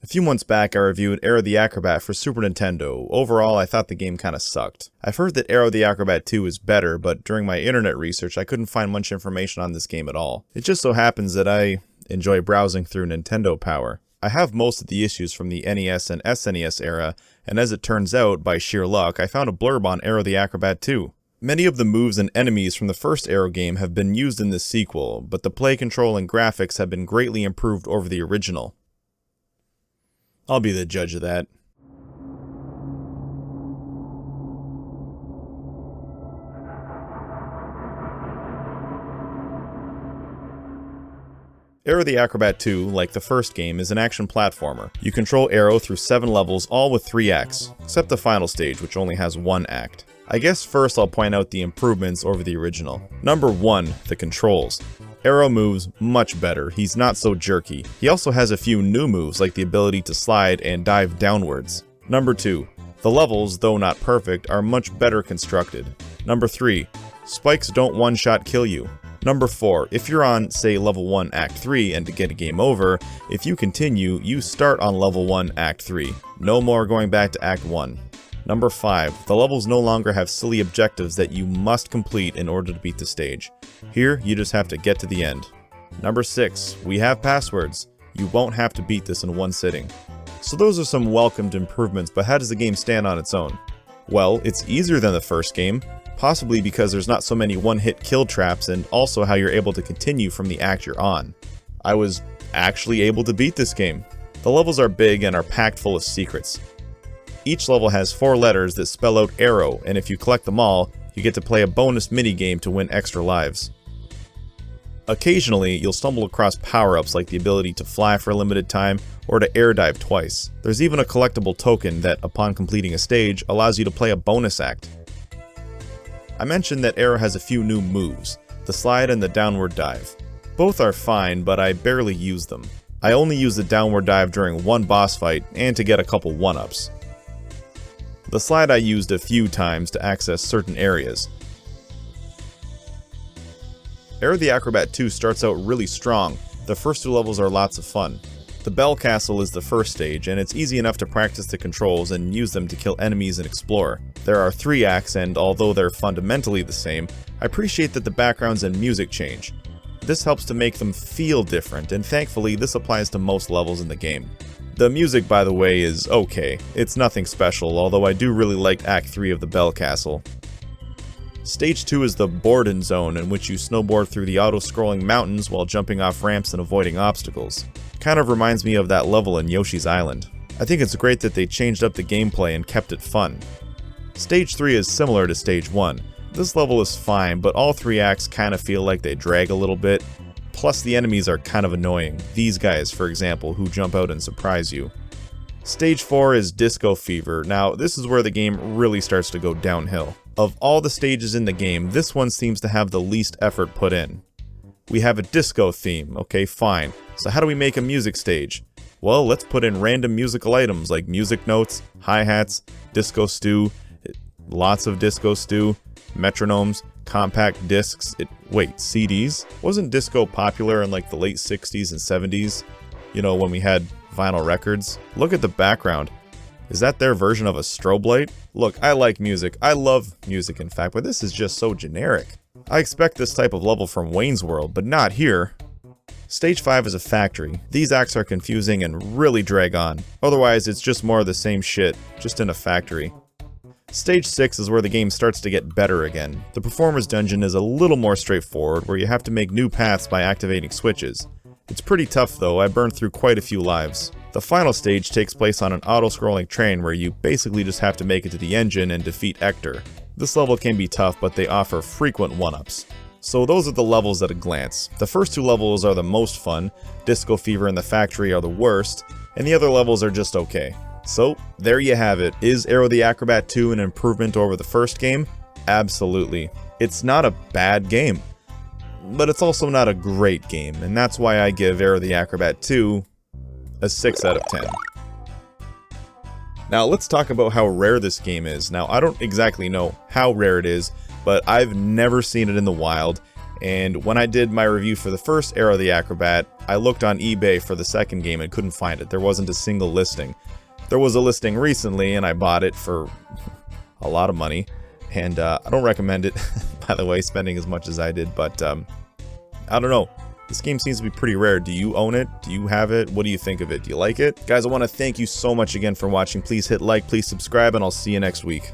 A few months back I reviewed Aero the Acro-bat for Super Nintendo. Overall, I thought the game kinda sucked. I've heard that Aero the Acro-bat 2 is better, but during my internet research I couldn't find much information on this game at all. It just so happens that I enjoy browsing through Nintendo Power. I have most of the issues from the NES and SNES era, and as it turns out, by sheer luck, I found a blurb on Aero the Acro-bat 2. Many of the moves and enemies from the first Aero game have been used in this sequel, but the play control and graphics have been greatly improved over the original. I'll be the judge of that. Aero the Acro-bat 2, like the first game, is an action platformer. You control Aero through 7 levels, all with 3 acts, except the final stage, which only has 1 act. I guess first I'll point out the improvements over the original. Number 1, the controls. Aero moves much better, he's not so jerky. He also has a few new moves like the ability to slide and dive downwards. Number 2, the levels, though not perfect, are much better constructed. Number 3, spikes don't one-shot kill you. Number 4, if you're on, say, level 1 Act 3 and to get a game over, if you continue, you start on level 1 Act 3. No more going back to Act 1. Number 5, the levels no longer have silly objectives that you must complete in order to beat the stage. Here, you just have to get to the end. Number 6, we have passwords. You won't have to beat this in one sitting. So those are some welcomed improvements, but how does the game stand on its own? Well, it's easier than the first game, possibly because there's not so many one-hit kill traps and also how you're able to continue from the act you're on. I was actually able to beat this game. The levels are big and are packed full of secrets. Each level has 4 letters that spell out Aero, and if you collect them all, you get to play a bonus minigame to win extra lives. Occasionally, you'll stumble across power-ups like the ability to fly for a limited time or to air dive twice. There's even a collectible token that, upon completing a stage, allows you to play a bonus act. I mentioned that Aero has a few new moves, the slide and the downward dive. Both are fine, but I barely use them. I only use the downward dive during one boss fight and to get a couple 1-ups. The slide I used a few times to access certain areas. Aero the Acro-bat 2 starts out really strong. The first 2 levels are lots of fun. The Belcastle is the first stage, and it's easy enough to practice the controls and use them to kill enemies and explore. There are 3 acts, and although they're fundamentally the same, I appreciate that the backgrounds and music change. This helps to make them feel different, and thankfully this applies to most levels in the game. The music, by the way, is okay. It's nothing special, although I do really like Act 3 of the Belcastle. Stage 2 is the Borden Zone, in which you snowboard through the auto-scrolling mountains while jumping off ramps and avoiding obstacles. Kind of reminds me of that level in Yoshi's Island. I think it's great that they changed up the gameplay and kept it fun. Stage 3 is similar to Stage 1. This level is fine, but all 3 acts kind of feel like they drag a little bit. Plus the enemies are kind of annoying. These guys, for example, who jump out and surprise you. Stage 4 is Disco Fever. Now, this is where the game really starts to go downhill. Of all the stages in the game, this one seems to have the least effort put in. We have a disco theme, okay, fine. So how do we make a music stage? Well, let's put in random musical items like music notes, hi-hats, disco stew, lots of disco stew, metronomes, compact discs, wait, CDs? Wasn't disco popular in like the late 60s and 70s? You know, when we had vinyl records? Look at the background. Is that their version of a strobe light? Look, I like music. I love music, in fact, but this is just so generic. I expect this type of level from Wayne's World, but not here. Stage 5 is a factory. These acts are confusing and really drag on. Otherwise, it's just more of the same shit, just in a factory. Stage 6 is where the game starts to get better again. The Performer's Dungeon is a little more straightforward, where you have to make new paths by activating switches. It's pretty tough though, I burned through quite a few lives. The final stage takes place on an auto-scrolling train where you basically just have to make it to the engine and defeat Ector. This level can be tough, but they offer frequent 1-ups. So those are the levels at a glance. The first 2 levels are the most fun, Disco Fever and the Factory are the worst, and the other levels are just okay. So, there you have it. Is Aero the Acro-bat 2 an improvement over the first game? Absolutely. It's not a bad game, but it's also not a great game, and that's why I give Aero the Acro-bat 2 a 6 out of 10. Now let's talk about how rare this game is. Now I don't exactly know how rare it is, but I've never seen it in the wild, And when I did my review for the first Aero the Acro-bat, I looked on eBay for the second game and couldn't find it. There wasn't a single listing. There was a listing recently, and I bought it for a lot of money. And I don't recommend it, by the way, spending as much as I did, but I don't know. This game seems to be pretty rare. Do you own it? Do you have it? What do you think of it? Do you like it? Guys, I want to thank you so much again for watching. Please hit like, please subscribe, and I'll see you next week.